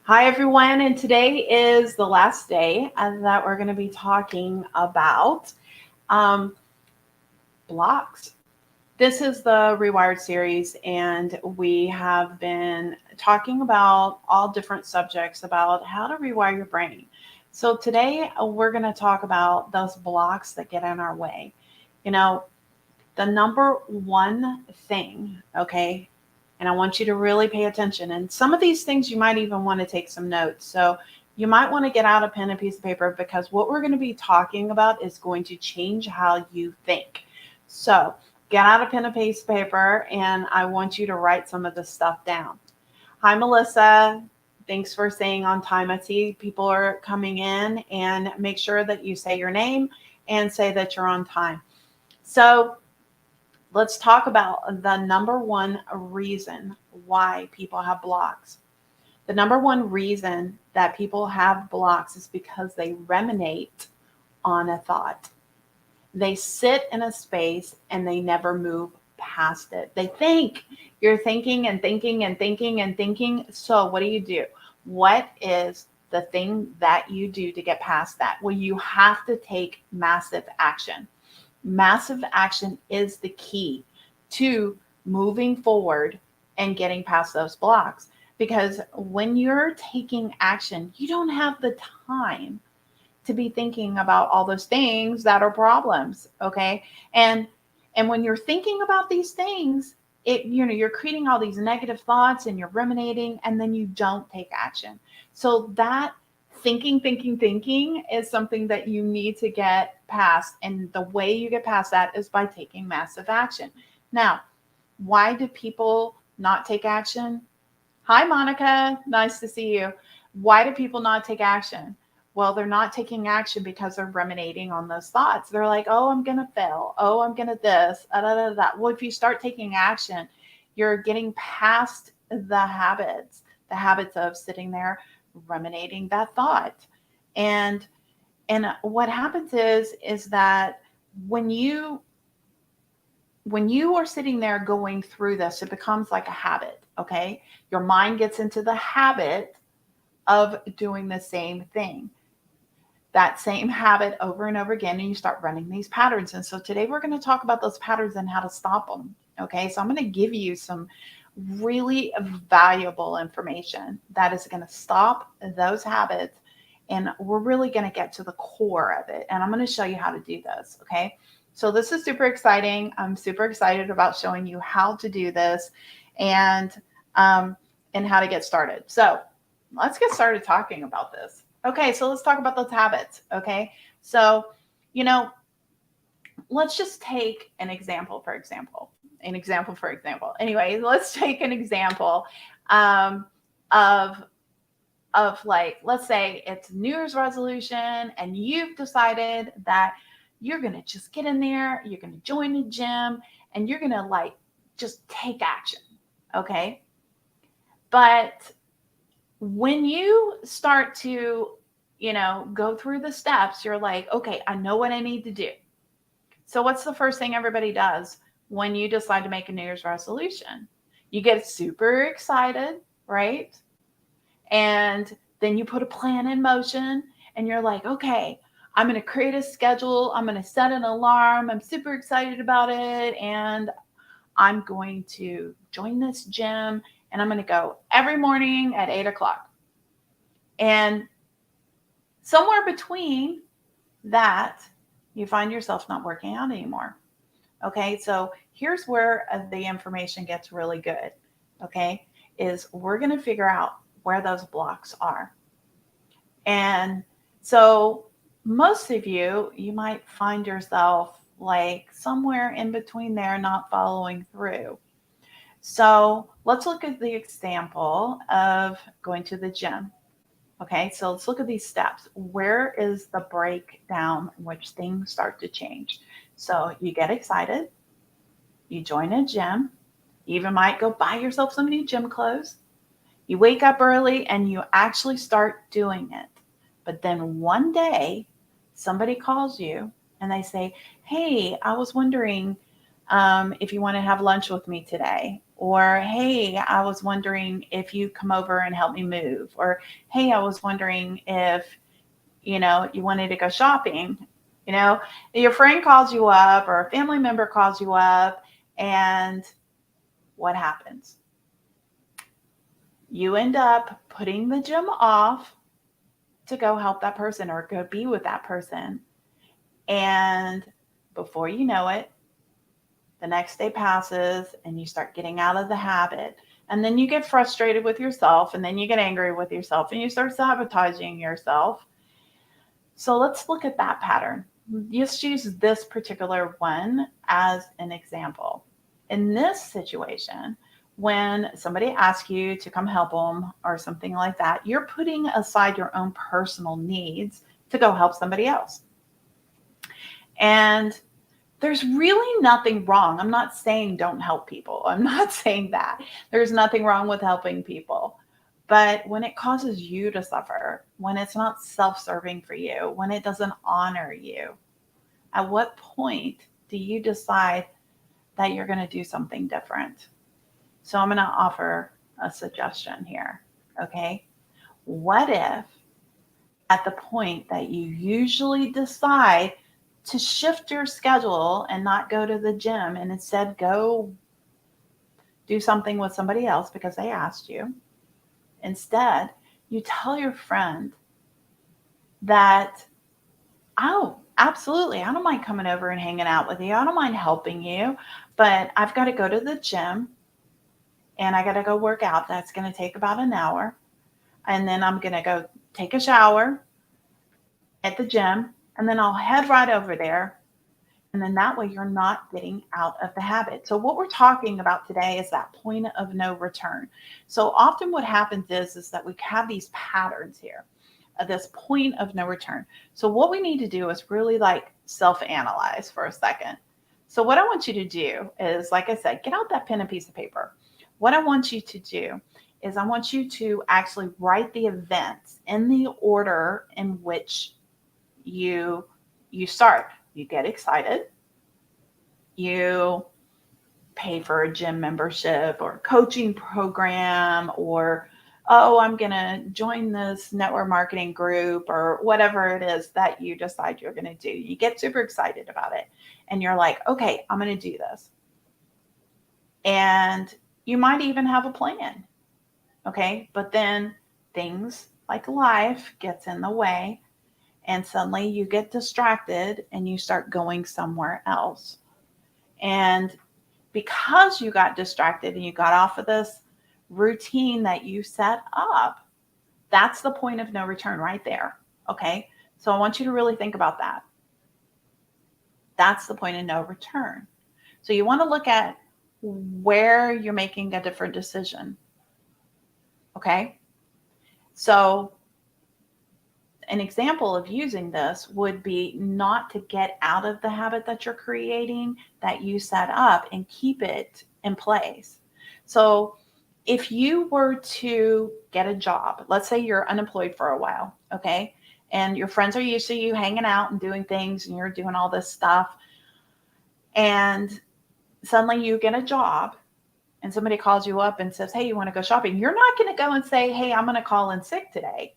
Hi, everyone, and today is the last day that we're going to be talking about um, blocks. This is the Rewired series, and we have been talking about all different subjects about how to rewire your brain. So, today we're going to talk about those blocks that get in our way. You know, the number one thing, okay, and I want you to really pay attention. And some of these things you might even want to take some notes. So you might want to get out a pen and piece of paper because what we're going to be talking about is going to change how you think. So get out a pen and piece of paper, and I want you to write some of this stuff down. Hi, Melissa. Thanks for staying on time. I see people are coming in, and make sure that you say your name and say that you're on time. So let's talk about the number one reason why people have blocks. The number one reason that people have blocks is because they ruminate on a thought. They sit in a space and they never move past it. They think. You're thinking and thinking and thinking and thinking. So, what do? What is the thing that you do to get past that? Well, you have to take massive action. Massive action is the key to moving forward and getting past those blocks. Because when you're taking action, you don't have the time to be thinking about all those things that are problems. Okay. And when you're thinking about these things, you're creating all these negative thoughts and you're ruminating, and then you don't take action. So that thinking is something that you need to get past. And the way you get past that is by taking massive action. Now, why do people not take action? Hi, Monica. Nice to see you. Why do people not take action? Well, they're not taking action because they're ruminating on those thoughts. They're like, oh, I'm going to fail. Oh, I'm going to this. Da, da, da, da. Well, if you start taking action, you're getting past the habits of sitting there ruminating that thought. And what happens is that when you when you are sitting there going through this, it becomes like a habit. Okay, your mind gets into the habit of doing the same thing, that same habit over and over again, and you start running these patterns. And so today we're going to talk about those patterns and how to stop them. Okay, so I'm going to give you some really valuable information that is going to stop those habits, and we're really going to get to the core of it, and I'm going to show you how to do this. Okay, so this is super exciting. I'm super excited about showing you how to do this, and um, and how to get started. So let's get started talking about this. Okay, so let's talk about those habits. Okay, so you know, let's just take an example. Anyway, let's take an example um, of like, let's say it's New Year's resolution, and you've decided that you're gonna just get in there, you're gonna join the gym, and you're gonna like just take action. Okay, but when you start to, go through the steps, you're like, okay, I know what I need to do. So, what's the first thing everybody does when you decide to make a New Year's resolution? You get super excited, right? And then you put a plan in motion, and you're like, okay, I'm going to create a schedule. I'm going to set an alarm. I'm super excited about it. And I'm going to join this gym, and I'm going to go every morning at 8 o'clock. And somewhere between that, you find yourself not working out anymore. Okay, so here's where the information gets really good. Okay, is we're going to figure out where those blocks are. And so most of you might find yourself like somewhere in between there, not following through. So let's look at the example of going to the gym. Okay, so let's look at these steps. Where is the breakdown in which things start to change? So you get excited, you join a gym, you even might go buy yourself some new gym clothes. You wake up early and you actually start doing it. But then one day, somebody calls you and they say, hey, I was wondering if you want to have lunch with me today. Or, hey, I was wondering if you come over and help me move. Or, hey, I was wondering if, you wanted to go shopping. You know, your friend calls you up or a family member calls you up, and what happens? You end up putting the gym off to go help that person or go be with that person. And before you know it, the next day passes and you start getting out of the habit. And then you get frustrated with yourself, and then you get angry with yourself, and you start sabotaging yourself. So let's look at that pattern. Just use this particular one as an example. In this situation, when somebody asks you to come help them or something like that, you're putting aside your own personal needs to go help somebody else. And there's really nothing wrong. I'm not saying don't help people. I'm not saying that. There's nothing wrong with helping people. But when it causes you to suffer, when it's not self-serving for you, when it doesn't honor you, at what point do you decide that you're going to do something different? So I'm going to offer a suggestion here. Okay. What if at the point that you usually decide to shift your schedule and not go to the gym and instead go do something with somebody else because they asked you, instead, you tell your friend that, oh, absolutely, I don't mind coming over and hanging out with you. I don't mind helping you, but I've got to go to the gym and I got to go work out. That's going to take about an hour. And then I'm going to go take a shower at the gym, and then I'll head right over there. And then that way you're not getting out of the habit. So what we're talking about today is that point of no return. So often what happens is that we have these patterns here, this point of no return. So what we need to do is really like self-analyze for a second. So what I want you to do is, like I said, get out that pen and piece of paper. What I want you to do is I want you to actually write the events in the order in which you start. You get excited. You pay for a gym membership or coaching program, or, oh, I'm going to join this network marketing group, or whatever it is that you decide you're going to do. You get super excited about it and you're like, okay, I'm going to do this. And you might even have a plan. Okay. But then things like life gets in the way, and suddenly you get distracted and you start going somewhere else. And because you got distracted and you got off of this routine that you set up, that's the point of no return right there. Okay. So I want you to really think about that. That's the point of no return. So you want to look at where you're making a different decision. Okay. So an example of using this would be not to get out of the habit that you're creating, that you set up, and keep it in place. So if you were to get a job, let's say you're unemployed for a while, okay, and your friends are used to you hanging out and doing things and you're doing all this stuff, and suddenly you get a job and somebody calls you up and says, hey, you want to go shopping? You're not going to go and say, hey, I'm going to call in sick today.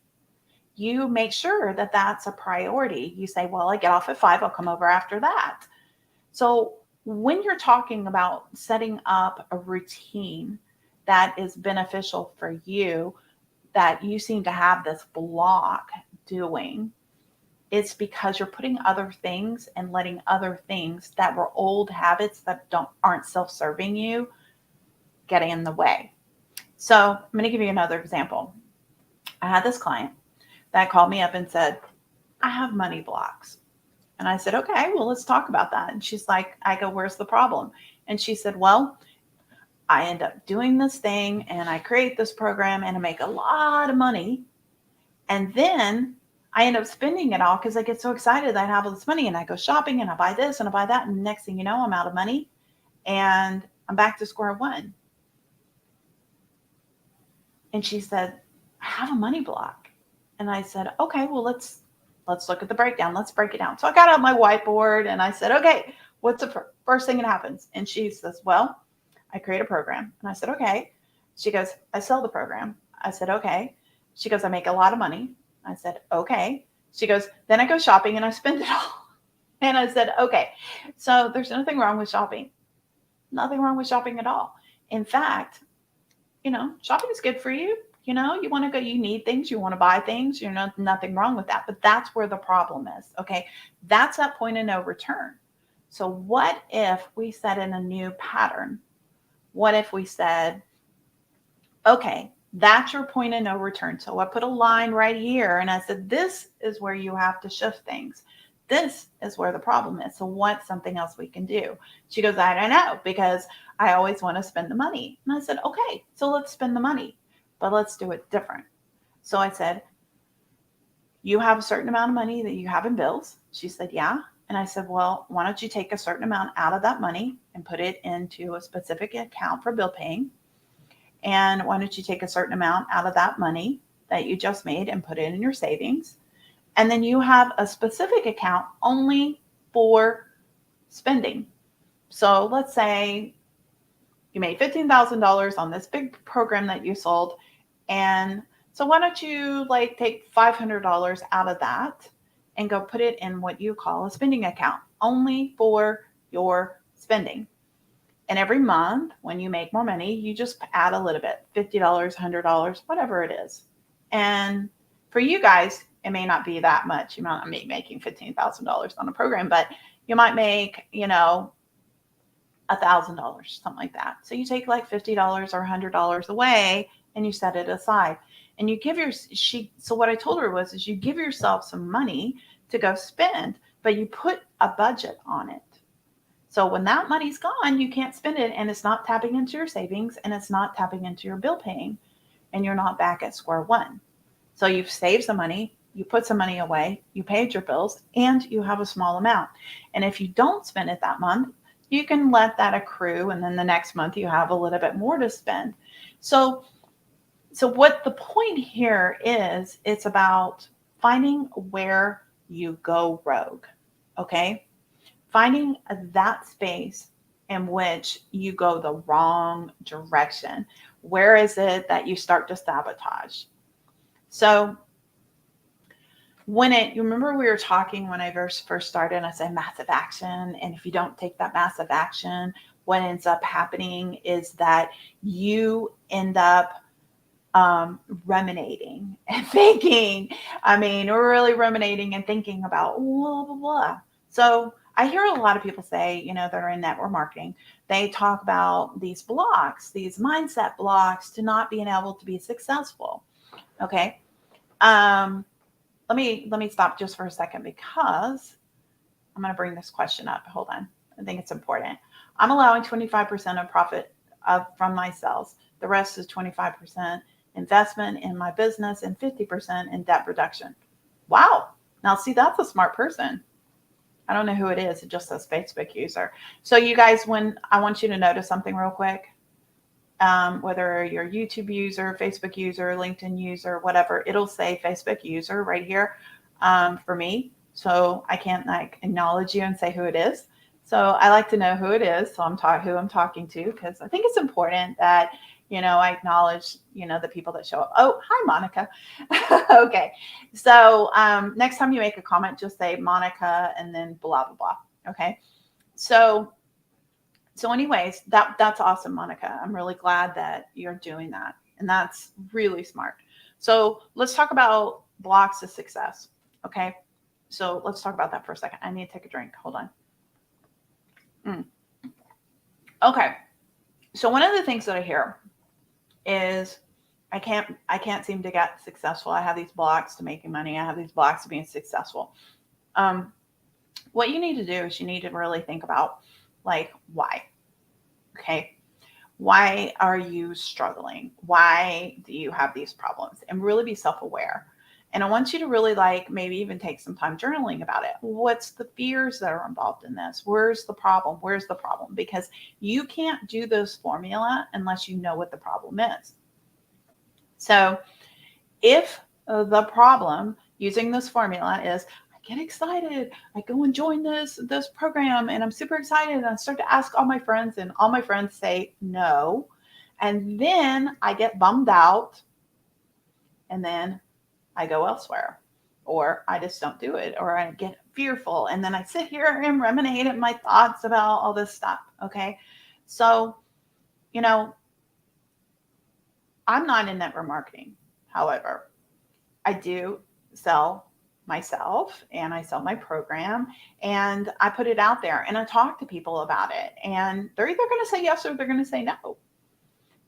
You make sure that that's a priority. You say, well, I get off at 5, I'll come over after that. So when you're talking about setting up a routine that is beneficial for you, that you seem to have this block doing, it's because you're putting other things and letting other things that were old habits that aren't self-serving you get in the way. So I'm going to give you another example. I had this client that called me up and said, I have money blocks. And I said, okay, well, let's talk about that. And she's like, I go, where's the problem? And she said, well, I end up doing this thing and I create this program and I make a lot of money. And then I end up spending it all because I get so excited that I have all this money, and I go shopping and I buy this and I buy that. And next thing you know, I'm out of money and I'm back to square one. And she said, I have a money block. And I said, okay, well, let's look at the breakdown. Let's break it down. So I got out my whiteboard and I said, okay, what's the first thing that happens? And she says, well, I create a program. And I said, okay. She goes, I sell the program. I said, okay. She goes, I make a lot of money. I said, okay. She goes, then I go shopping and I spend it all. And I said, okay. So there's nothing wrong with shopping. Nothing wrong with shopping at all. In fact, shopping is good for you. You want to go, you need things, you want to buy things, nothing wrong with that. But that's where the problem is. Okay. That's that point of no return. So what if we set in a new pattern? What if we said, okay, that's your point of no return. So I put a line right here and I said, this is where you have to shift things. This is where the problem is. So what's something else we can do? She goes, I don't know, because I always want to spend the money. And I said, okay, so let's spend the money, but let's do it different. So I said, you have a certain amount of money that you have in bills. She said, yeah. And I said, well, why don't you take a certain amount out of that money and put it into a specific account for bill paying? And why don't you take a certain amount out of that money that you just made and put it in your savings? And then you have a specific account only for spending. So let's say you made $15,000 on this big program that you sold. And so why don't you take $500 out of that and go put it in what you call a spending account only for your spending. And every month when you make more money, you just add a little bit, $50, $100, whatever it is. And for you guys, it may not be that much. You might not be making $15,000 on a program, but you might make, $1,000, something like that. So you take $50 or $100 away and you set it aside. And you give so what I told her was, you give yourself some money to go spend, but you put a budget on it. So when that money's gone, you can't spend it, and it's not tapping into your savings, and it's not tapping into your bill paying, and you're not back at square one. So you've saved some money, you put some money away, you paid your bills, and you have a small amount. And if you don't spend it that month, you can let that accrue, and then the next month you have a little bit more to spend. So what the point here is, it's about finding where you go rogue, okay? Finding that space in which you go the wrong direction. Where is it that you start to sabotage? So you remember we were talking when I first started, I said massive action. And if you don't take that massive action, what ends up happening is that you end up ruminating and thinking. We're really ruminating and thinking about blah, blah, blah. So I hear a lot of people say, that are in network marketing, they talk about these blocks, these mindset blocks to not being able to be successful. Okay. Let me stop just for a second, because I'm going to bring this question up. Hold on. I think it's important. I'm allowing 25% of profit from my sales. The rest is 25% investment in my business and 50% in debt reduction. Wow. Now see, that's a smart person. I don't know who it is. It just says Facebook user. So you guys, I want you to notice something real quick, whether you're a YouTube user, Facebook user, LinkedIn user, whatever, it'll say Facebook user right here for me. So I can't acknowledge you and say who it is. So I like to know who it is. So who I'm talking to, because I think it's important that, I acknowledge, the people that show up. Oh, hi, Monica. Okay. So next time you make a comment, just say Monica and then blah, blah, blah. Okay. So anyways, that's awesome, Monica. I'm really glad that you're doing that. And that's really smart. So let's talk about blocks of success. Okay. So let's talk about that for a second. I need to take a drink. Hold on. Okay. So one of the things that I hear is I can't seem to get successful. I have these blocks to making money. I have these blocks to being successful. What you need to do is you need to really think about why. Okay. Why are you struggling? Why do you have these problems? And really be self-aware. And I want you to really maybe even take some time journaling about it. What's the fears that are involved in this? Where's the problem? Where's the problem? Because you can't do this formula unless you know what the problem is. So if the problem using this formula is, I get excited. I go and join this program and I'm super excited. And I start to ask all my friends and all my friends say no. And then I get bummed out and then I go elsewhere or I just don't do it or I get fearful. And then I sit here and ruminate in my thoughts about all this stuff. Okay. So, you know, I'm not in network marketing. However, I do sell myself and I sell my program and I put it out there and I talk to people about it. And they're either going to say yes or they're going to say no.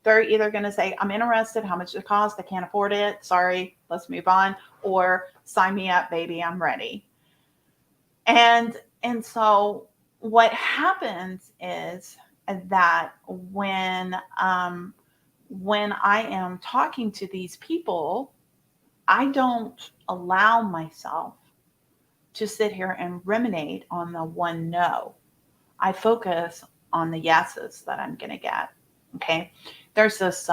They're either going to say, I'm interested. How much does it cost? I can't afford it. Sorry, let's move on. Or sign me up, baby. I'm ready. And so what happens is that when I am talking to these people, I don't allow myself to sit here and ruminate on the one no. I focus on the yeses that I'm going to get. Okay. There's this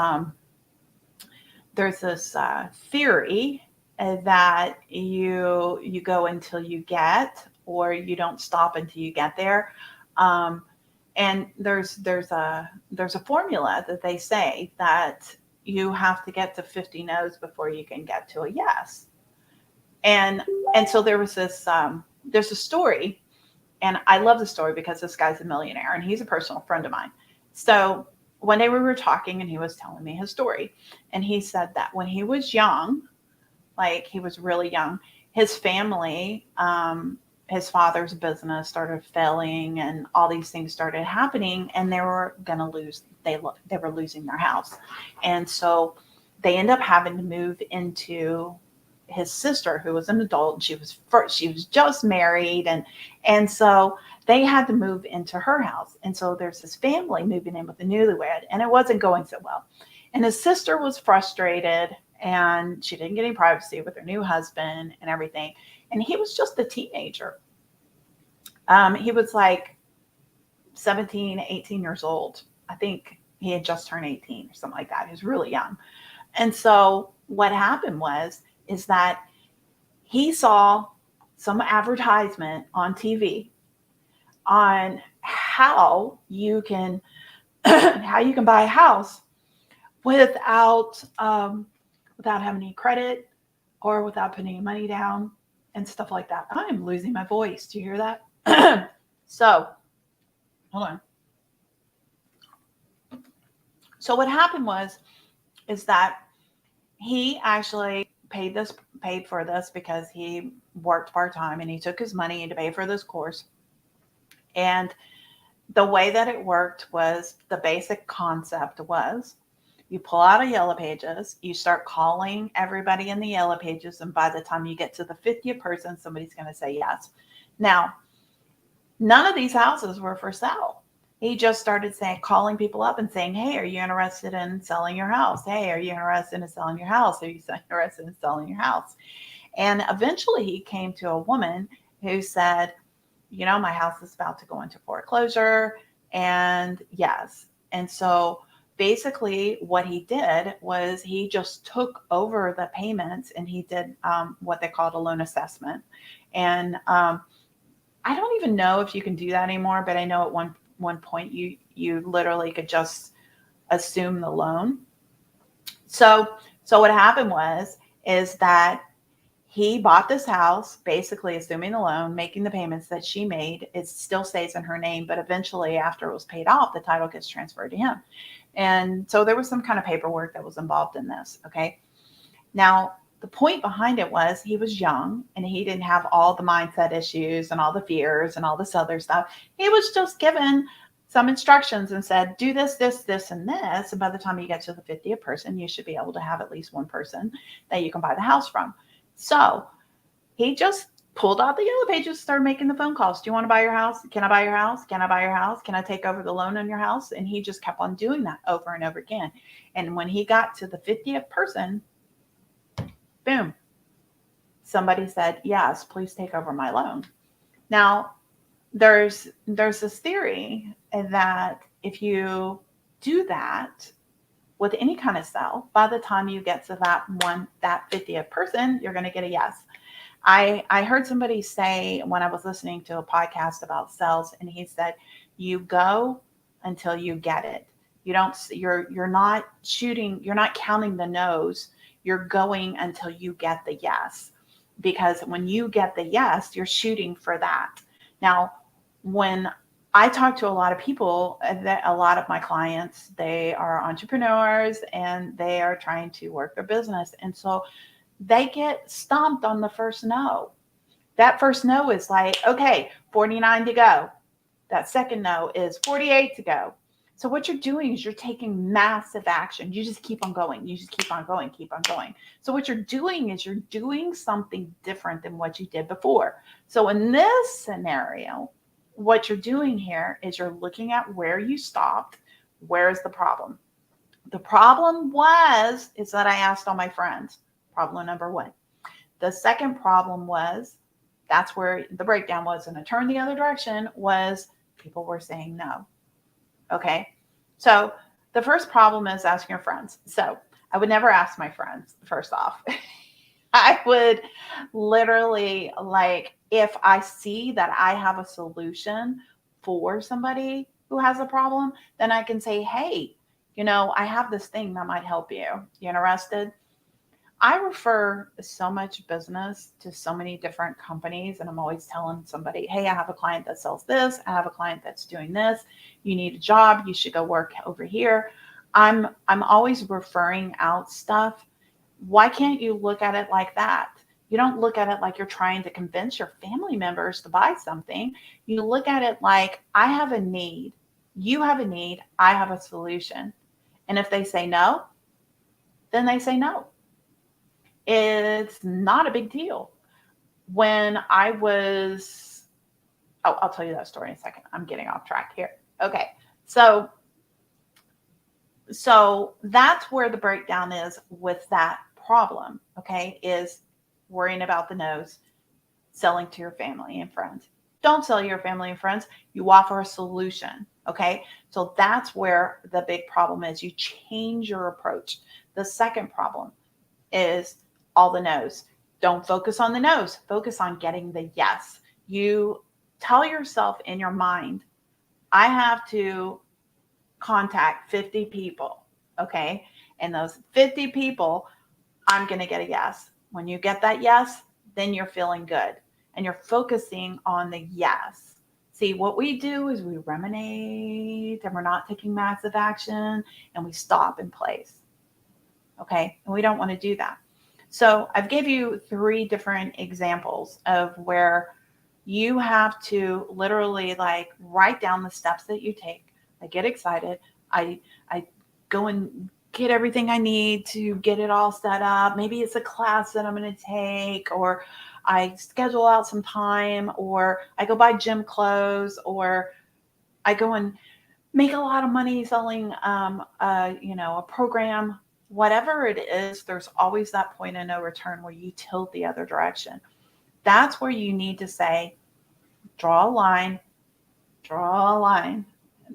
theory that you go until you get, or you don't stop until you get there. And there's a formula that they say that you have to get to 50 no's before you can get to a yes. And so there was this there's a story, and I love the story because this guy's a millionaire and he's a personal friend of mine. So one day we were talking and he was telling me his story, and he said that when he was young, like he was really young, his family, his father's business started failing and all these things started happening, and they were going to lose, they were losing their house. And so they end up having to move into his sister, who was an adult. She was just married. And so they had to move into her house. And so there's this family moving in with the newlywed, and it wasn't going so well. And his sister was frustrated and she didn't get any privacy with her new husband and everything. And he was just a teenager. He was like 17, 18 years old. I think he had just turned 18 or something like that. He was really young. And so what happened is that he saw some advertisement on TV on how you can buy a house without having any credit or without putting any money down and stuff like that. I'm losing my voice. Do you hear that? So, hold on. So what happened is that he actually paid for this because he worked part-time and he took his money to pay for this course. And the way that it worked was, the basic concept was, you pull out a Yellow Pages, you start calling everybody in the Yellow Pages, and by the time you get to the 50th person, somebody's going to say yes. Now, none of these houses were for sale. He just started calling people up and saying, hey, are you interested in selling your house? Hey, are you interested in selling your house? Are you interested in selling your house? And eventually he came to a woman who said, my house is about to go into foreclosure. And yes. And so basically what he did was he just took over the payments, and he did what they called a loan assessment. And I don't even know if you can do that anymore, but I know at one point you literally could just assume the loan. So what happened is that he bought this house, basically assuming the loan, making the payments that she made. It still stays in her name, but eventually after it was paid off, the title gets transferred to him. And so there was some kind of paperwork that was involved in this. Okay. Now, the point behind it was, he was young and he didn't have all the mindset issues and all the fears and all this other stuff. He was just given some instructions and said, do this, this, this, and this. And by the time you get to the 50th person, you should be able to have at least one person that you can buy the house from. So he just pulled out the Yellow Pages, started making the phone calls. Do you want to buy your house? Can I buy your house? Can I buy your house? Can I take over the loan on your house? And he just kept on doing that over and over again. And when he got to the 50th person, boom, somebody said, yes, please take over my loan. Now, there's this theory that if you do that with any kind of sell, by the time you get to that 50th person, you're going to get a yes. I heard somebody say when I was listening to a podcast about sales, and he said, you go until you get it. You don't, you're not shooting, you're not counting the no's. You're going until you get the yes. Because when you get the yes, you're shooting for that. Now, when I talk to a lot of people, that a lot of my clients, they are entrepreneurs and they are trying to work their business. And so they get stumped on the first no. That first no is like, okay, 49 to go. That second no is 48 to go. So what you're doing is you're taking massive action. You just keep on going. You just keep on going, keep on going. So what you're doing is you're doing something different than what you did before. So in this scenario, what you're doing here is you're looking at where you stopped. Where's the problem? The problem is that I asked all my friends. Problem number one. The second problem was, that's where the breakdown was, and I turned the other direction, was people were saying no. Okay. So the first problem is asking your friends. So I would never ask my friends, first off. I would literally, like, if I see that I have a solution for somebody who has a problem, then I can say, hey, I have this thing that might help you. You interested? I refer so much business to so many different companies, and I'm always telling somebody, hey, I have a client that sells this. I have a client that's doing this. You need a job. You should go work over here. I'm always referring out stuff. Why can't you look at it like that? You don't look at it like you're trying to convince your family members to buy something. You look at it like, I have a need. You have a need. I have a solution. And if they say no, then they say no. It's not a big deal. When I was, I'll tell you that story in a second. I'm getting off track here. Okay. So that's where the breakdown is with that problem. Okay. Is worrying about the no's, selling to your family and friends. Don't sell your family and friends. You offer a solution. Okay. So that's where the big problem is. You change your approach. The second problem is all the no's. Don't focus on the no's. Focus on getting the yes. You tell yourself in your mind, I have to contact 50 people. Okay. And those 50 people, I'm going to get a yes. When you get that yes, then you're feeling good and you're focusing on the yes. See, what we do is we ruminate and we're not taking massive action and we stop in place. Okay. And we don't want to do that. So I've gave you 3 different examples of where you have to literally like write down the steps that you take. I get excited. I go and get everything I need to get it all set up. Maybe it's a class that I'm going to take, or I schedule out some time, or I go buy gym clothes, or I go and make a lot of money selling a program. Whatever it is, there's always that point of no return where you tilt the other direction. That's where you need to say, draw a line, draw a line.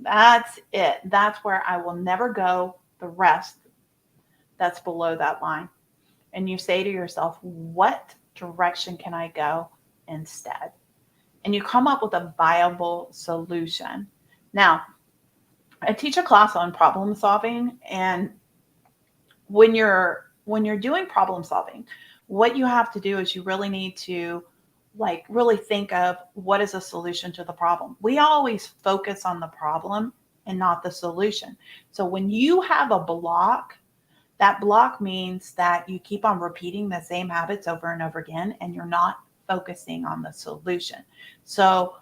That's it. That's where I will never go the rest that's below that line. And you say to yourself, what direction can I go instead? And you come up with a viable solution. Now, I teach a class on problem solving, and when you're doing problem solving, what you have to do is you really need to really think of what is a solution to the problem. We always focus on the problem and not the solution. So when you have a block, that block means that you keep on repeating the same habits over and over again, and you're not focusing on the solution. So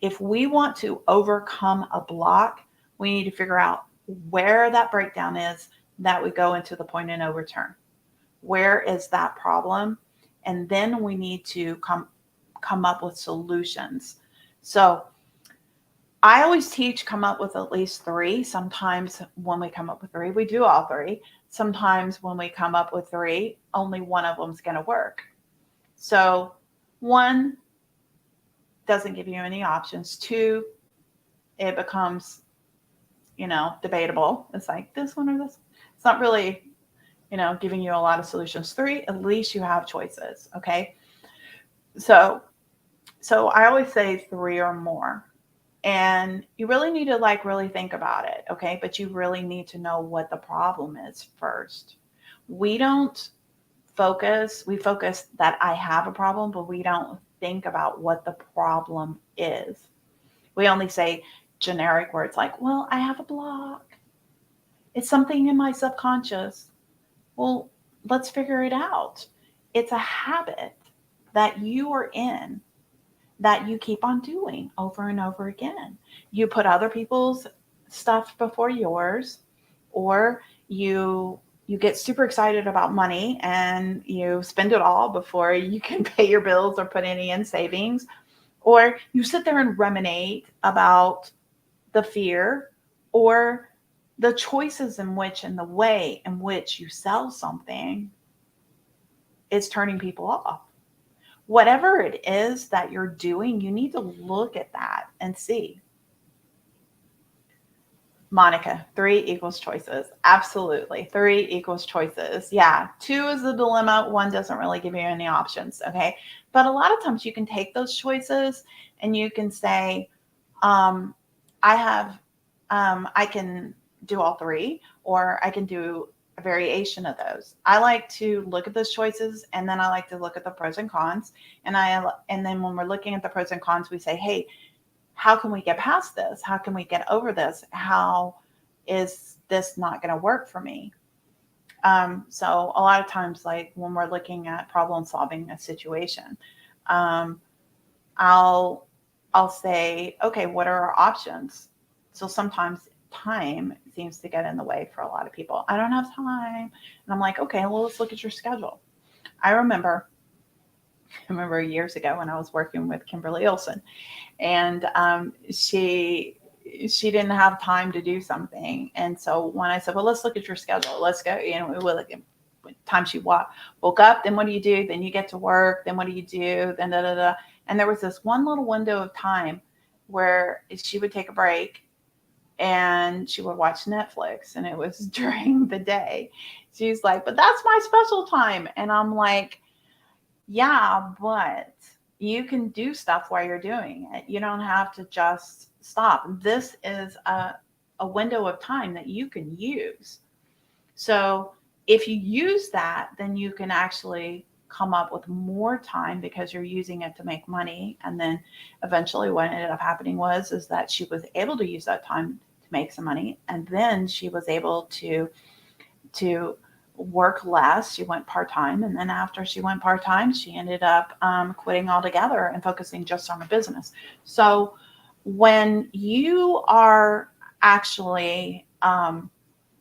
if we want to overcome a block, we need to figure out where that breakdown is, that we go into the point of no return. Where is that problem? And then we need to come up with solutions. So I always teach come up with at least 3. Sometimes when we come up with 3, we do all 3. Sometimes when we come up with 3, only one of them is going to work. So 1 doesn't give you any options. 2, it becomes, debatable. It's like this one or this. It's not really, giving you a lot of solutions. 3, at least you have choices. Okay. So, so I always say three or more. And you really need to like really think about it, okay? But you really need to know what the problem is first. We don't we focus that I have a problem, but we don't think about what the problem is. We only say generic words like, well, I have a block. It's something in my subconscious. Well, let's figure it out. It's a habit that you are in that you keep on doing over and over again. You put other people's stuff before yours, or you get super excited about money and you spend it all before you can pay your bills or put any in savings, or you sit there and ruminate about the fear or the choices in which and the way in which you sell something is turning people off. Whatever it is that you're doing, you need to look at that and see. Monica, three equals choices. Absolutely. Three equals choices. Yeah. Two is the dilemma. One doesn't really give you any options. Okay. But a lot of times you can take those choices and you can say, um, I have, I can do all three, or I can do a variation of those. I like to look at those choices, and then I like to look at the pros and cons. And then when we're looking at the pros and cons, we say, hey, how can we get past this? How can we get over this? How is this not going to work for me? So a lot of times, like when we're looking at problem solving a situation, um, I'll I'll say, okay, what are our options? So sometimes time seems to get in the way for a lot of people. I don't have time, and I'm like, okay, well, let's look at your schedule. I remember I remember years ago when I was working with Kimberly Olson, and she didn't have time to do something. And so when I said, well, let's look at your schedule, let's go, we will look at time she woke up, then what do you do, then you get to work, then what do you do, then da da da. And there was this one little window of time where she would take a break and she would watch Netflix, and it was during the day. She's like, but that's my special time. And I'm like, yeah, but you can do stuff while you're doing it. You don't have to just stop. This is a window of time that you can use. So if you use that, then you can actually come up with more time because you're using it to make money. And then eventually what ended up happening was is that she was able to use that time to make some money. And then she was able to work less. She went part time, and then after she went part time, she ended up quitting altogether and focusing just on the business. So when you are actually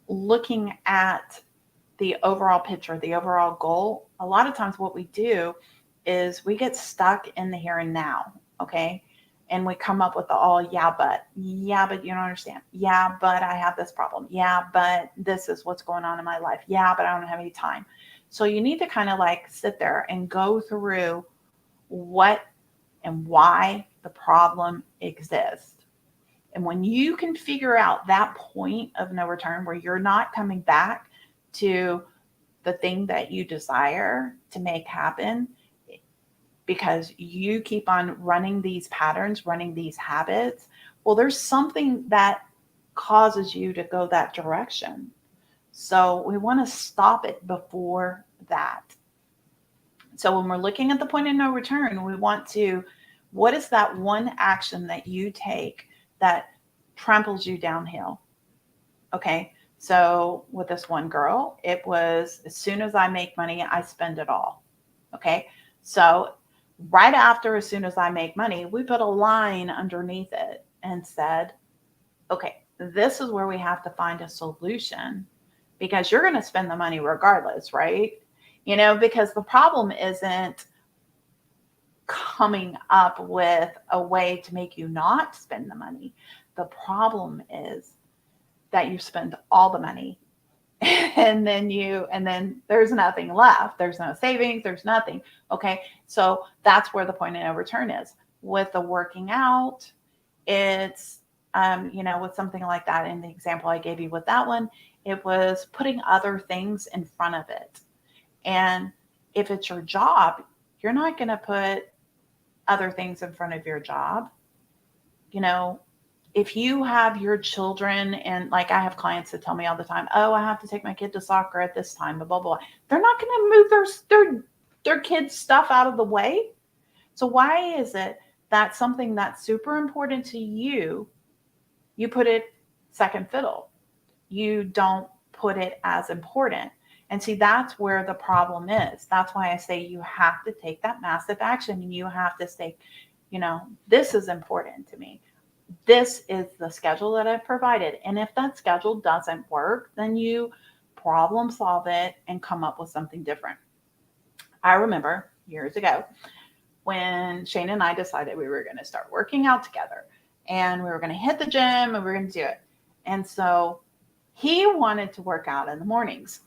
looking at the overall picture, the overall goal, a lot of times what we do is we get stuck in the here and now. Okay. And we come up with the all, yeah, but you don't understand. Yeah, but I have this problem. Yeah, but this is what's going on in my life. Yeah, but I don't have any time. So you need to kind of like sit there and go through what and why the problem exists. And when you can figure out that point of no return where you're not coming back to the thing that you desire to make happen, because you keep on running these patterns, running these habits, well, there's something that causes you to go that direction. So we want to stop it before that. So when we're looking at the point of no return, we want to, what is that one action that you take that tramples you downhill? Okay. So with this one girl, it was as soon as I make money, I spend it all. Okay. So right after, as soon as I make money, we put a line underneath it and said, okay, this is where we have to find a solution, because you're going to spend the money regardless, right? Because the problem isn't coming up with a way to make you not spend the money. The problem is that you spend all the money and then there's nothing left. There's no savings, there's nothing. Okay. So that's where the point of no return is. With the working out, it's with something like that, in the example I gave you with that one, it was putting other things in front of it. And if it's your job, you're not going to put other things in front of your job. You know, if you have your children, and like I have clients that tell me all the time, oh, I have to take my kid to soccer at this time, blah, blah, blah. They're not going to move their kids' stuff out of the way. So why is it that something that's super important to you, you put it second fiddle? You don't put it as important. And see, that's where the problem is. That's why I say you have to take that massive action, and you have to say, this is important to me. This is the schedule that I've provided. And if that schedule doesn't work, then you problem solve it and come up with something different. I remember years ago when Shane and I decided we were going to start working out together, and we were going to hit the gym and we were going to do it. And so he wanted to work out in the mornings.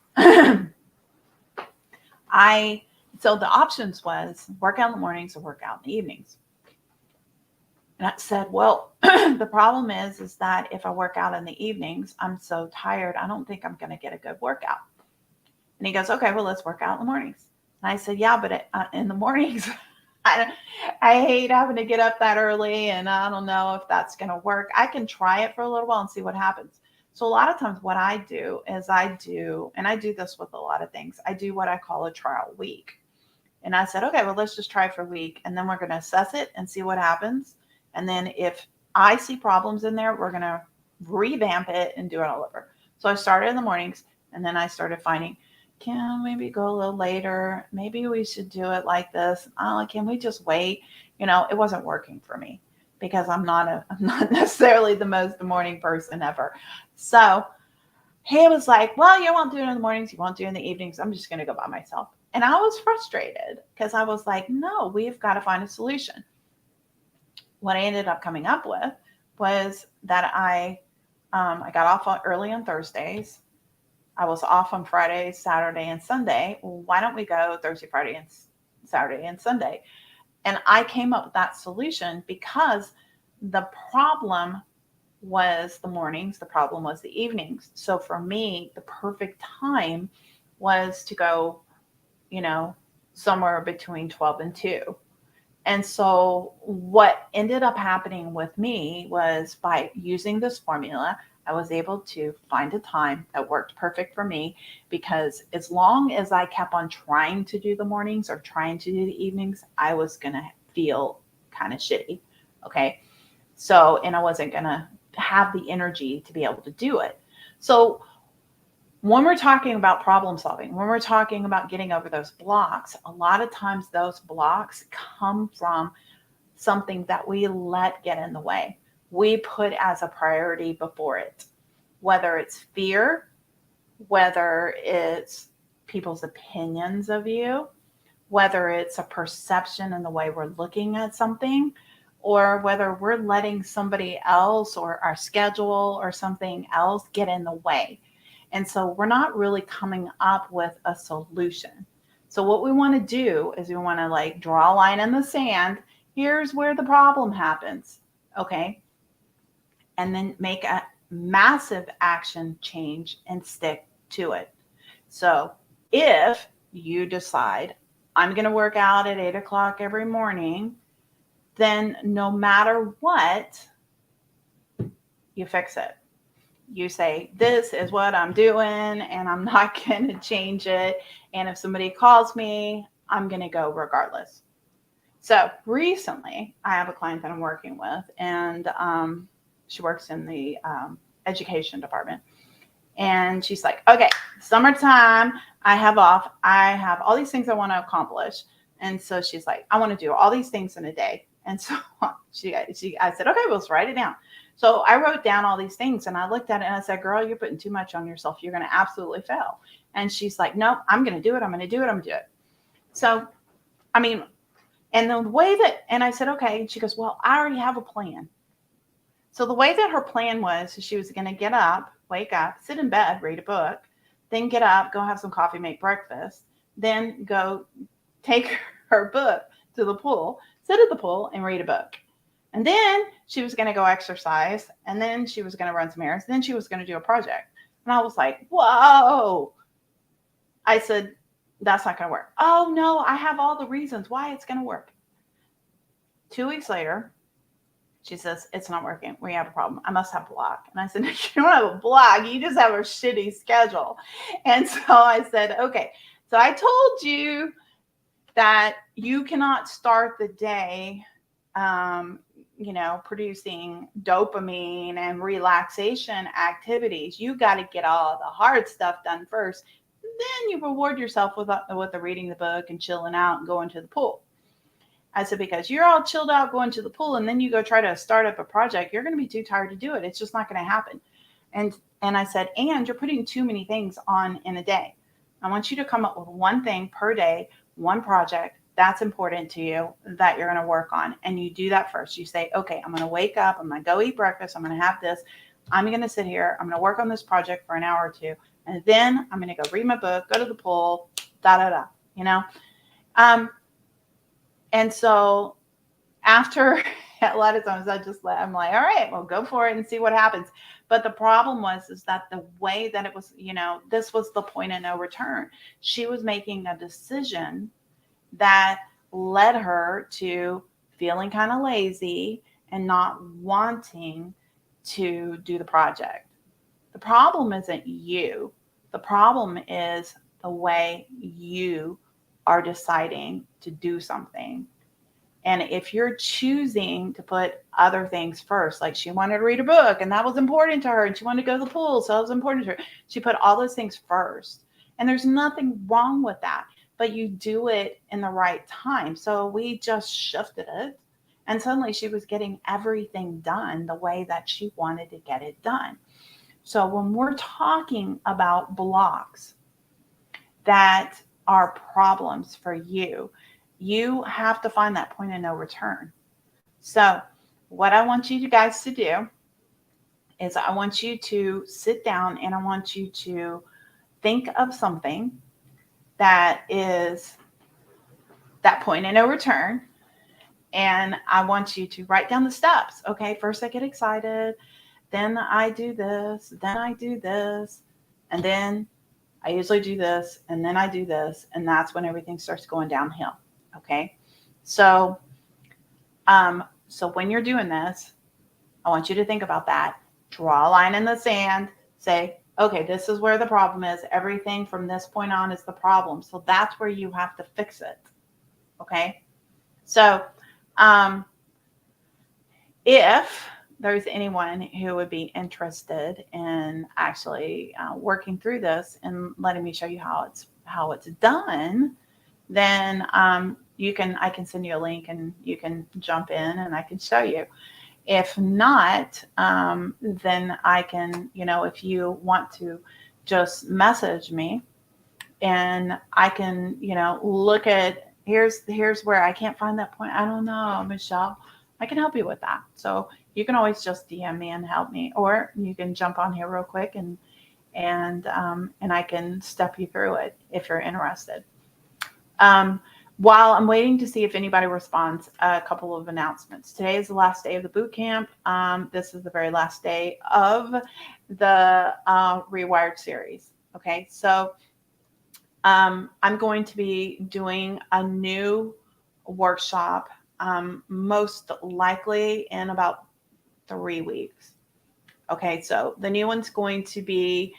So the options was work out in the mornings or work out in the evenings. And I said, well, the problem is that if I work out in the evenings, I'm so tired, I don't think I'm going to get a good workout. And he goes, okay, well, let's work out in the mornings. And I said, yeah, but in the mornings, I hate having to get up that early, and I don't know if that's going to work. I can try it for a little while and see what happens. So a lot of times what I do is and I do this with a lot of things, I do what I call a trial week. And I said, okay, well, let's just try for a week, and then we're going to assess it and see what happens. And then if I see problems in there, we're going to revamp it and do it all over. So I started in the mornings, and then I started finding, can maybe go a little later? Maybe we should do it like this. Can we just wait? It wasn't working for me because I'm not necessarily the most morning person ever. So he was like, well, you won't do it in the mornings. You won't do it in the evenings. I'm just going to go by myself. And I was frustrated because I was like, no, we've got to find a solution. What I ended up coming up with was that I got off early on Thursdays. I was off on Friday, Saturday, and Sunday. Well, why don't we go Thursday, Friday, and Saturday, and Sunday? And I came up with that solution because the problem was the mornings. The problem was the evenings. So for me, the perfect time was to go, somewhere between 12 and 2. And so what ended up happening with me was by using this formula, I was able to find a time that worked perfect for me, because as long as I kept on trying to do the mornings or trying to do the evenings, I was going to feel kind of shitty. Okay. So, and I wasn't going to have the energy to be able to do it. So when we're talking about problem solving, when we're talking about getting over those blocks, a lot of times those blocks come from something that we let get in the way. We put as a priority before it, whether it's fear, whether it's people's opinions of you, whether it's a perception in the way we're looking at something, or whether we're letting somebody else or our schedule or something else get in the way. And so we're not really coming up with a solution. So what we want to do is we want to draw a line in the sand. Here's where the problem happens. Okay. And then make a massive action change and stick to it. So if you decide I'm going to work out at 8:00 every morning, then no matter what, you fix it. You say, this is what I'm doing, and I'm not going to change it. And if somebody calls me, I'm going to go regardless. So recently, I have a client that I'm working with, and she works in the education department. And she's like, okay, summertime, I have off. I have all these things I want to accomplish. And so she's like, I want to do all these things in a day. And so I said, okay, well, let's write it down. So I wrote down all these things, and I looked at it and I said, girl, you're putting too much on yourself. You're going to absolutely fail. And she's like, no, I'm going to do it. I'm going to do it. I'm going to do it. So, and the way that, and I said, okay. And she goes, well, I already have a plan. So the way that her plan was, she was going to get up, wake up, sit in bed, read a book, then get up, go have some coffee, make breakfast, then go take her book to the pool, sit at the pool and read a book. And then she was going to go exercise, and then she was going to run some errands, and then she was going to do a project. And I was like, whoa. I said, that's not going to work. Oh, no, I have all the reasons why it's going to work. 2 weeks later, she says, it's not working. We have a problem. I must have a block. And I said, no, you don't have a block. You just have a shitty schedule. And so I said, okay. So I told you that you cannot start the day, producing dopamine and relaxation activities. You got to get all the hard stuff done first. Then you reward yourself with the reading the book and chilling out and going to the pool. I said, because you're all chilled out going to the pool and then you go try to start up a project, you're going to be too tired to do it. It's just not going to happen. And I said, and you're putting too many things on in a day. I want you to come up with one thing per day, one project that's important to you that you're going to work on. And you do that first. You say, okay, I'm going to wake up. I'm going to go eat breakfast. I'm going to have this. I'm going to sit here. I'm going to work on this project for an hour or two. And then I'm going to go read my book, go to the pool, And so after a lot of times I'm like, all right, well, go for it and see what happens. But the problem is that the way that it was, this was the point of no return. She was making a decision that led her to feeling kind of lazy and not wanting to do the project. The problem isn't you. The problem is the way you are deciding to do something. And if you're choosing to put other things first, like she wanted to read a book and that was important to her, and she wanted to go to the pool, so that was important to her. She put all those things first. And there's nothing wrong with that, but you do it in the right time. So we just shifted it, and suddenly she was getting everything done the way that she wanted to get it done. So when we're talking about blocks that are problems for you, you have to find that point of no return. So what I want you guys to do is I want you to sit down and I want you to think of something that is that point of no return. And I want you to write down the steps. Okay, first I get excited, then I do this, then I do this, and then I usually do this, and then I do this, and that's when everything starts going downhill. Okay, so when you're doing this, I want you to think about that. Draw a line in the sand. Say, okay, this is where the problem is. Everything from this point on is the problem. So that's where you have to fix it. Okay, so if there's anyone who would be interested in actually working through this and letting me show you how it's done, then I can send you a link and you can jump in and I can show you. If not, then I can, if you want to just message me and I can, look at, here's where I can't find that point. I don't know, Michelle. I can help you with that. So you can always just DM me and help me, or you can jump on here real quick and I can step you through it if you're interested. While I'm waiting to see if anybody responds, a couple of announcements. Today is the last day of the boot camp. This is the very last day of the Rewired series. Okay, so I'm going to be doing a new workshop, most likely in about 3 weeks. Okay, so the new one's going to be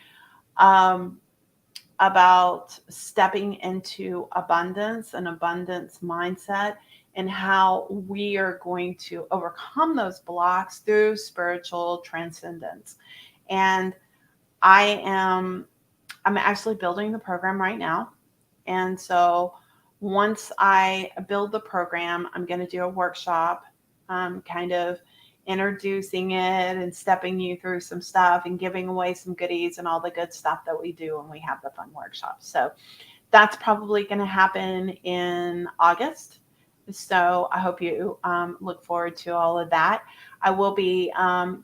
about stepping into abundance, an abundance mindset, and how we are going to overcome those blocks through spiritual transcendence. And I'm actually building the program right now. And so once I build the program, I'm going to do a workshop, kind of introducing it and stepping you through some stuff and giving away some goodies and all the good stuff that we do when we have the fun workshops. So that's probably going to happen in August. So I hope you look forward to all of that. I will be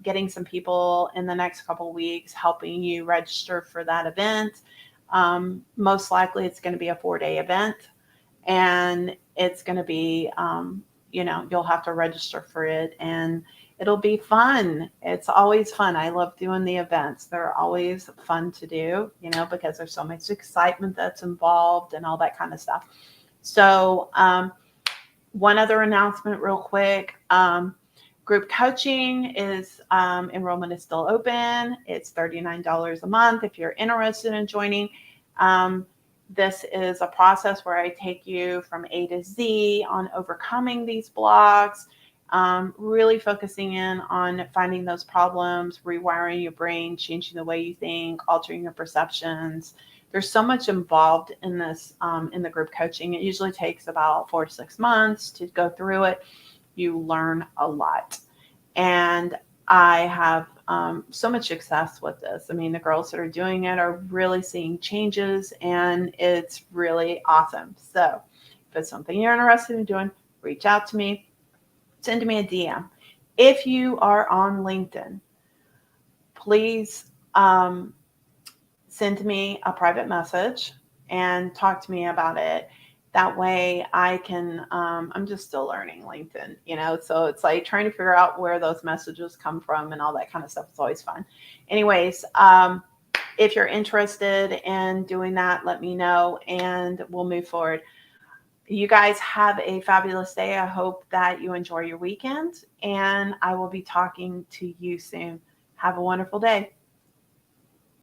getting some people in the next couple of weeks helping you register for that event. Most likely it's going to be a 4-day event, and it's going to be, you'll have to register for it, and it'll be fun. It's always fun. I love doing the events. They're always fun to do, because there's so much excitement that's involved and all that kind of stuff. So One other announcement real quick. Group coaching is enrollment is still open. It's $39 a month if you're interested in joining. This is a process where I take you from A to Z on overcoming these blocks, really focusing in on finding those problems, rewiring your brain, changing the way you think, altering your perceptions. There's so much involved in this, in the group coaching. It usually takes about 4 to 6 months to go through it. You learn a lot. And I have so much success with this. I mean, the girls that are doing it are really seeing changes, and it's really awesome. So if it's something you're interested in doing, reach out to me, send me a DM. If you are on LinkedIn, please send me a private message and talk to me about it. That way I can, I'm just still learning LinkedIn, so it's like trying to figure out where those messages come from and all that kind of stuff. It's always fun. Anyways, if you're interested in doing that, let me know and we'll move forward. You guys have a fabulous day. I hope that you enjoy your weekend, and I will be talking to you soon. Have a wonderful day.